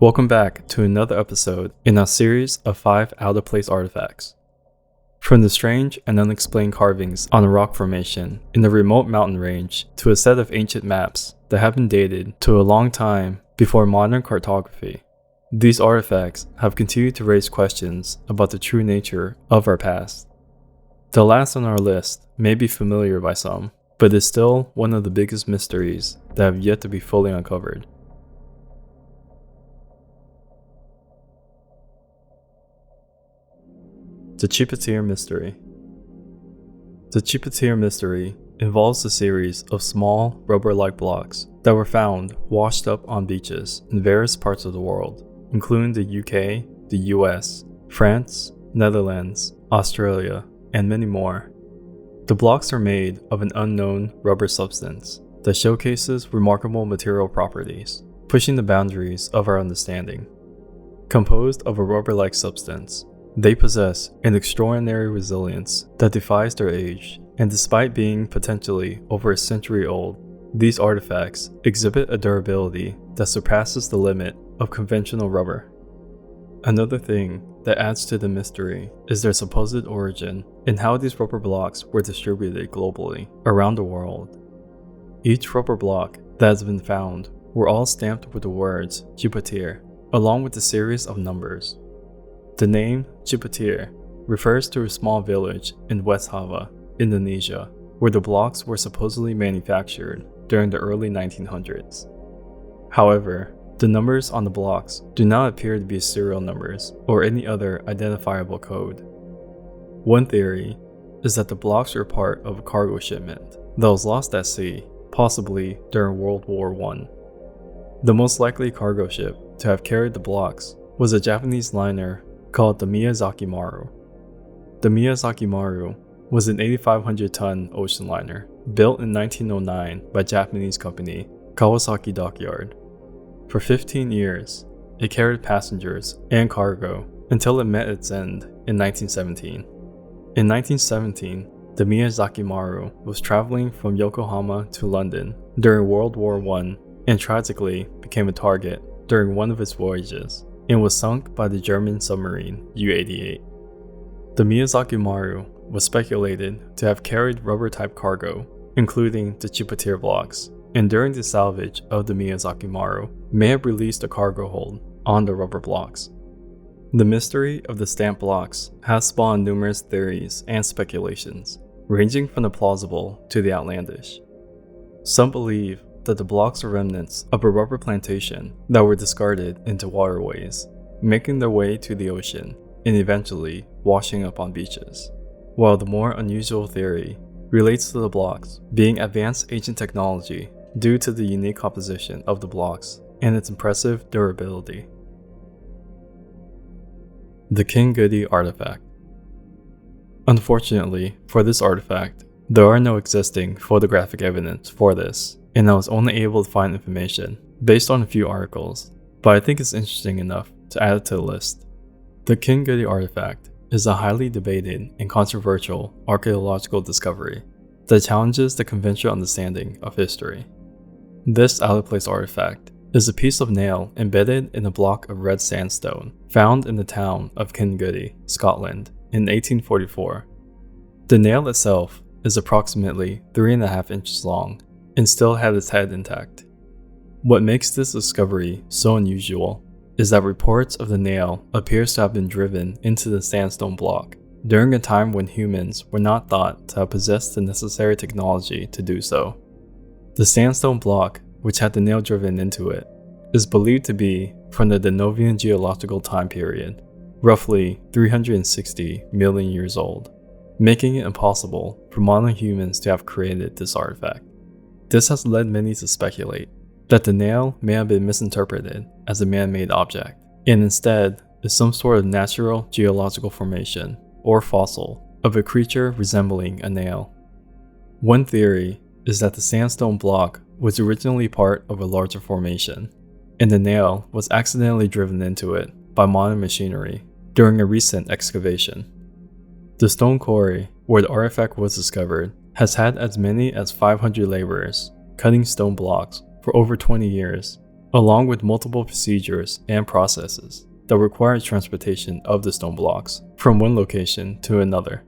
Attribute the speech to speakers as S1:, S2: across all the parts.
S1: Welcome back to another episode in our series of 5 out-of-place artifacts. From the strange and unexplained carvings on a rock formation in the remote mountain range to a set of ancient maps that have been dated to a long time before modern cartography, these artifacts have continued to raise questions about the true nature of our past. The last on our list may be familiar by some, but is still one of the biggest mysteries that have yet to be fully uncovered. The Tjipetir Mystery. The Tjipetir Mystery involves a series of small, rubber-like blocks that were found washed up on beaches in various parts of the world, including the UK, the US, France, Netherlands, Australia, and many more. The blocks are made of an unknown rubber substance that showcases remarkable material properties, pushing the boundaries of our understanding. Composed of a rubber-like substance, they possess an extraordinary resilience that defies their age, and despite being potentially over a century old, these artifacts exhibit a durability that surpasses the limit of conventional rubber. Another thing that adds to the mystery is their supposed origin and how these rubber blocks were distributed globally around the world. Each rubber block that has been found were all stamped with the words Tjipetir, along with a series of numbers. The name Tjipetir refers to a small village in West Java, Indonesia, where the blocks were supposedly manufactured during the early 1900s. However, the numbers on the blocks do not appear to be serial numbers or any other identifiable code. One theory is that the blocks were part of a cargo shipment that was lost at sea, possibly during World War I. The most likely cargo ship to have carried the blocks was a Japanese liner called the Miyazaki Maru. The Miyazaki Maru was an 8,500-ton ocean liner built in 1909 by Japanese company Kawasaki Dockyard. For 15 years, it carried passengers and cargo until it met its end in 1917. In 1917, the Miyazaki Maru was traveling from Yokohama to London during World War I and tragically became a target during one of its voyages and was sunk by the German submarine U-88. The Miyazaki Maru was speculated to have carried rubber-type cargo, including the Tjipetir blocks, and during the salvage of the Miyazaki Maru, may have released a cargo hold on the rubber blocks. The mystery of the stamped blocks has spawned numerous theories and speculations, ranging from the plausible to the outlandish. Some believe that the blocks are remnants of a rubber plantation that were discarded into waterways, making their way to the ocean and eventually washing up on beaches, while the more unusual theory relates to the blocks being advanced ancient technology due to the unique composition of the blocks and its impressive durability. The Kingoodie Artifact. Unfortunately for this artifact, there are no existing photographic evidence for this, and I was only able to find information based on a few articles, but I think it's interesting enough to add it to the list. The Kingoodie Artifact is a highly debated and controversial archaeological discovery that challenges the conventional understanding of history. This out-of-place artifact is a piece of nail embedded in a block of red sandstone found in the town of Kingoodie, Scotland in 1844. The nail itself is approximately 3.5 inches long and still had its head intact. What makes this discovery so unusual is that reports of the nail appears to have been driven into the sandstone block during a time when humans were not thought to have possessed the necessary technology to do so. The sandstone block, which had the nail driven into it, is believed to be from the Denovian geological time period, roughly 360 million years old, making it impossible for modern humans to have created this artifact. This has led many to speculate that the nail may have been misinterpreted as a man-made object, and instead is some sort of natural geological formation or fossil of a creature resembling a nail. One theory is that the sandstone block was originally part of a larger formation, and the nail was accidentally driven into it by modern machinery during a recent excavation. The stone quarry where the artifact was discovered has had as many as 500 laborers cutting stone blocks for over 20 years, along with multiple procedures and processes that require transportation of the stone blocks from one location to another.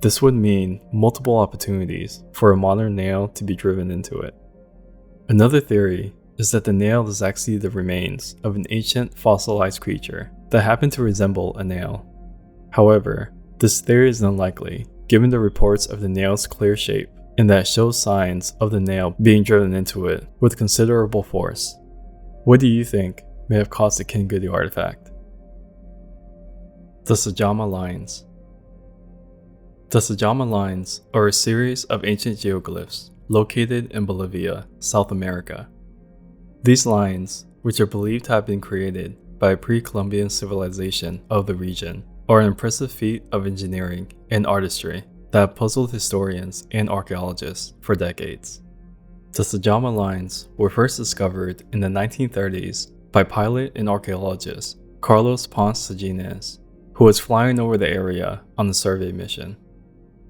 S1: This would mean multiple opportunities for a modern nail to be driven into it. Another theory is that the nail is actually the remains of an ancient fossilized creature that happened to resemble a nail. However, this theory is unlikely given the reports of the nail's clear shape and that it shows signs of the nail being driven into it with considerable force. What do you think may have caused the Kingoodie artifact? The Sajama Lines. The Sajama Lines are a series of ancient geoglyphs located in Bolivia, South America. These lines, which are believed to have been created by a pre-Columbian civilization of the region, are an impressive feat of engineering and artistry that have puzzled historians and archaeologists for decades. The Sajama Lines were first discovered in the 1930s by pilot and archaeologist Carlos Ponce Sagines, who was flying over the area on a survey mission.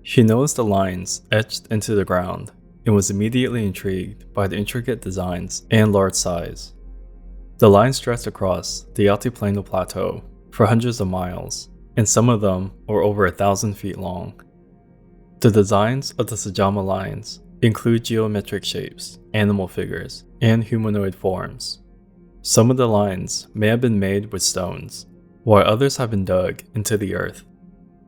S1: He noticed the lines etched into the ground and was immediately intrigued by the intricate designs and large size. The lines stretched across the Altiplano Plateau for hundreds of miles, and some of them were over 1,000 feet long. The designs of the Sajama Lines include geometric shapes, animal figures, and humanoid forms. Some of the lines may have been made with stones, while others have been dug into the earth.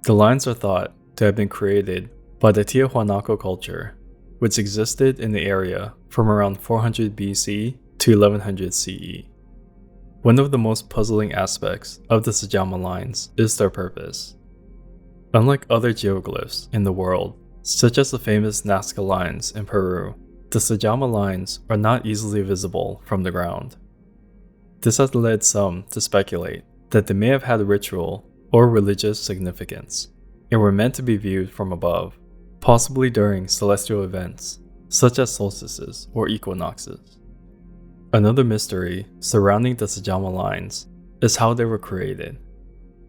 S1: The lines are thought to have been created by the Tiahuanaco culture, which existed in the area from around 400 BC to 1100 CE. One of the most puzzling aspects of the Sajama Lines is their purpose. Unlike other geoglyphs in the world, such as the famous Nazca lines in Peru, the Sajama Lines are not easily visible from the ground. This has led some to speculate that they may have had ritual or religious significance, and were meant to be viewed from above, possibly during celestial events, such as solstices or equinoxes. Another mystery surrounding the Sajama Lines is how they were created.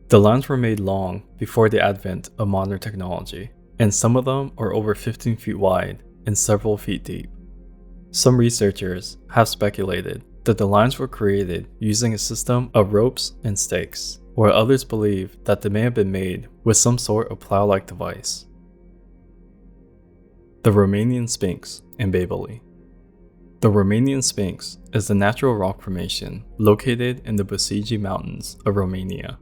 S1: The lines were made long before the advent of modern technology, and some of them are over 15 feet wide and several feet deep. Some researchers have speculated that the lines were created using a system of ropes and stakes, while others believe that they may have been made with some sort of plow-like device. The Romanian Sphinx in Babele. The Romanian Sphinx is the natural rock formation located in the Busigi Mountains of Romania.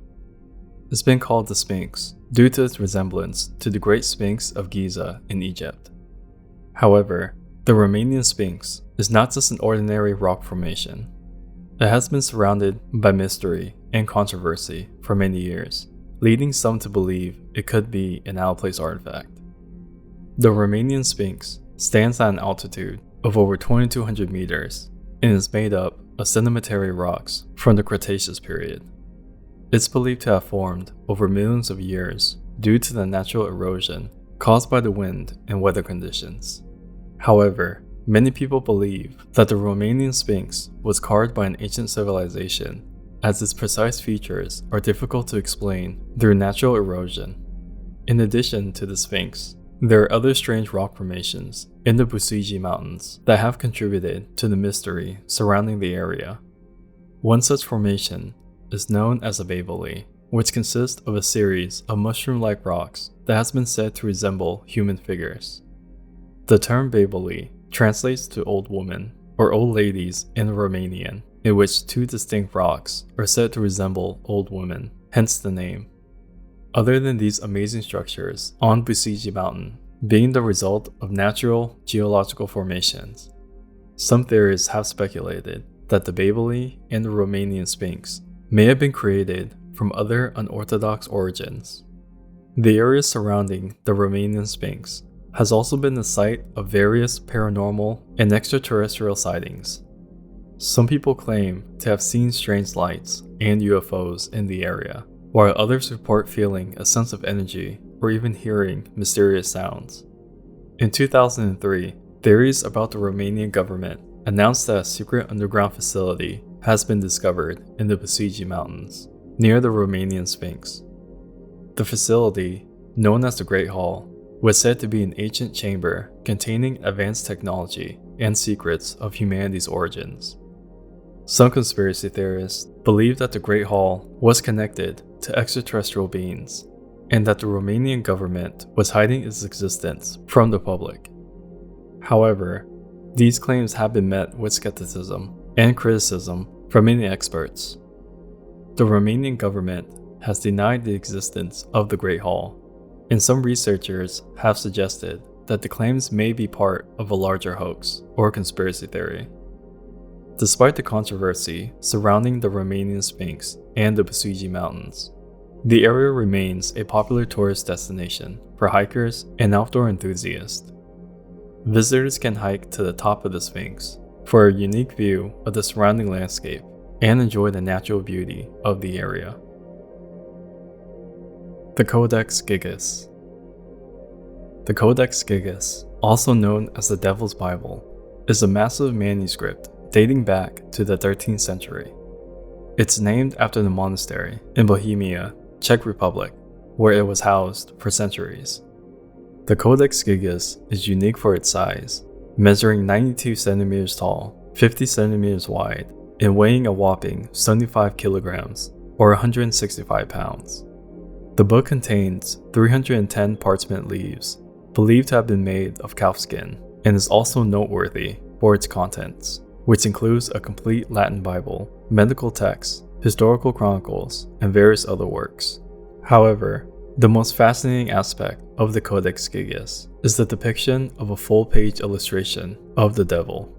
S1: It's been called the Sphinx due to its resemblance to the Great Sphinx of Giza in Egypt. However, the Romanian Sphinx is not just an ordinary rock formation. It has been surrounded by mystery and controversy for many years, leading some to believe it could be an out-of-place artifact. The Romanian Sphinx stands at an altitude of over 2,200 meters and is made up of sedimentary rocks from the Cretaceous period. It's believed to have formed over millions of years due to the natural erosion caused by the wind and weather conditions. However, many people believe that the Romanian Sphinx was carved by an ancient civilization, as its precise features are difficult to explain through natural erosion. In addition to the Sphinx, there are other strange rock formations in the Busigi Mountains that have contributed to the mystery surrounding the area. One such formation is known as a Babele, which consists of a series of mushroom-like rocks that has been said to resemble human figures. The term Babele translates to old woman or old ladies in Romanian, in which two distinct rocks are said to resemble old women, hence the name. Other than these amazing structures on Busigi Mountain being the result of natural geological formations, some theorists have speculated that the Babele and the Romanian Sphinx may have been created from other unorthodox origins. The area surrounding the Romanian Sphinx has also been the site of various paranormal and extraterrestrial sightings. Some people claim to have seen strange lights and UFOs in the area, while others report feeling a sense of energy or even hearing mysterious sounds. In 2003, theories about the Romanian government announced that a secret underground facility has been discovered in the Busigi Mountains, near the Romanian Sphinx. The facility, known as the Great Hall, was said to be an ancient chamber containing advanced technology and secrets of humanity's origins. Some conspiracy theorists believe that the Great Hall was connected to extraterrestrial beings, and that the Romanian government was hiding its existence from the public. However, these claims have been met with skepticism and criticism from many experts. The Romanian government has denied the existence of the Great Hall, and some researchers have suggested that the claims may be part of a larger hoax or conspiracy theory. Despite the controversy surrounding the Romanian Sphinx and the Basugi Mountains, the area remains a popular tourist destination for hikers and outdoor enthusiasts. Visitors can hike to the top of the Sphinx for a unique view of the surrounding landscape and enjoy the natural beauty of the area. The Codex Gigas. The Codex Gigas, also known as the Devil's Bible, is a massive manuscript dating back to the 13th century. It's named after the monastery in Bohemia, Czech Republic, where it was housed for centuries. The Codex Gigas is unique for its size, measuring 92 centimeters tall, 50 centimeters wide, and weighing a whopping 75 kilograms or 165 pounds. The book contains 310 parchment leaves, believed to have been made of calfskin, and is also noteworthy for its contents, which includes a complete Latin Bible, medical texts, historical chronicles, and various other works. However, the most fascinating aspect of the Codex Gigas is the depiction of a full-page illustration of the devil.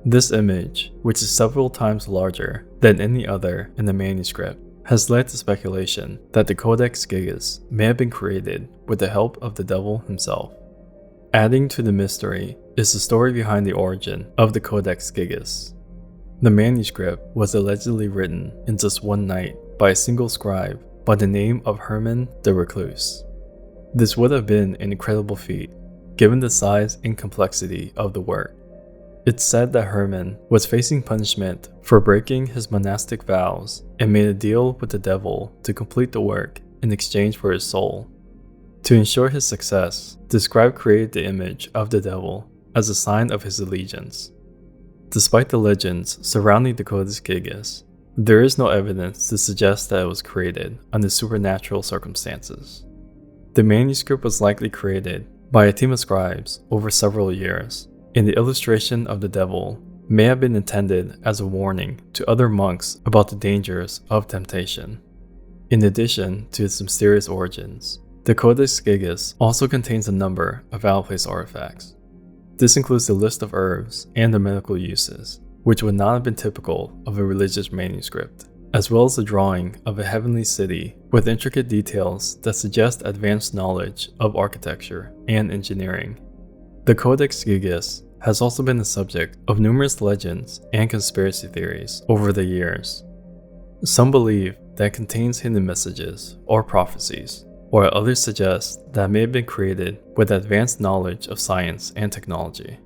S1: This image, which is several times larger than any other in the manuscript, has led to speculation that the Codex Gigas may have been created with the help of the devil himself. Adding to the mystery is the story behind the origin of the Codex Gigas. The manuscript was allegedly written in just one night by a single scribe by the name of Herman the Recluse. This would have been an incredible feat, given the size and complexity of the work. It's said that Herman was facing punishment for breaking his monastic vows and made a deal with the devil to complete the work in exchange for his soul. To ensure his success, the scribe created the image of the devil as a sign of his allegiance. Despite the legends surrounding the Codex Gigas, there is no evidence to suggest that it was created under supernatural circumstances. The manuscript was likely created by a team of scribes over several years, and the illustration of the devil may have been intended as a warning to other monks about the dangers of temptation. In addition to its mysterious origins, the Codex Gigas also contains a number of out-of-place artifacts. This includes a list of herbs and their medical uses, which would not have been typical of a religious manuscript, as well as a drawing of a heavenly city with intricate details that suggest advanced knowledge of architecture and engineering. The Codex Gigas has also been the subject of numerous legends and conspiracy theories over the years. Some believe that it contains hidden messages or prophecies, while others suggest that it may have been created with advanced knowledge of science and technology.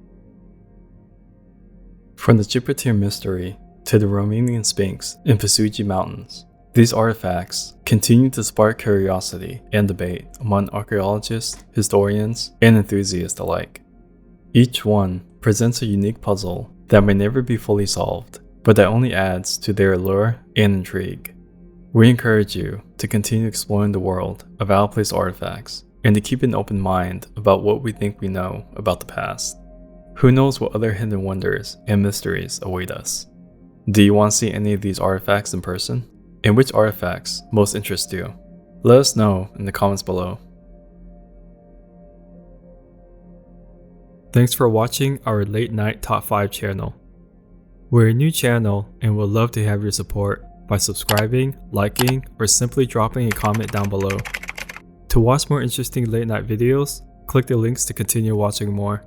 S1: From the Tjipetir Mystery to the Romanian Sphinx in Basugi Mountains, these artifacts continue to spark curiosity and debate among archaeologists, historians, and enthusiasts alike. Each one presents a unique puzzle that may never be fully solved, but that only adds to their allure and intrigue. We encourage you to continue exploring the world of out-of-place artifacts and to keep an open mind about what we think we know about the past. Who knows what other hidden wonders and mysteries await us? Do you want to see any of these artifacts in person? And which artifacts most interest you? Let us know in the comments below. Thanks for watching our Late Night Top 5 channel. We're a new channel and would love to have your support by subscribing, liking, or simply dropping a comment down below. To watch more interesting late night videos, click the links to continue watching more.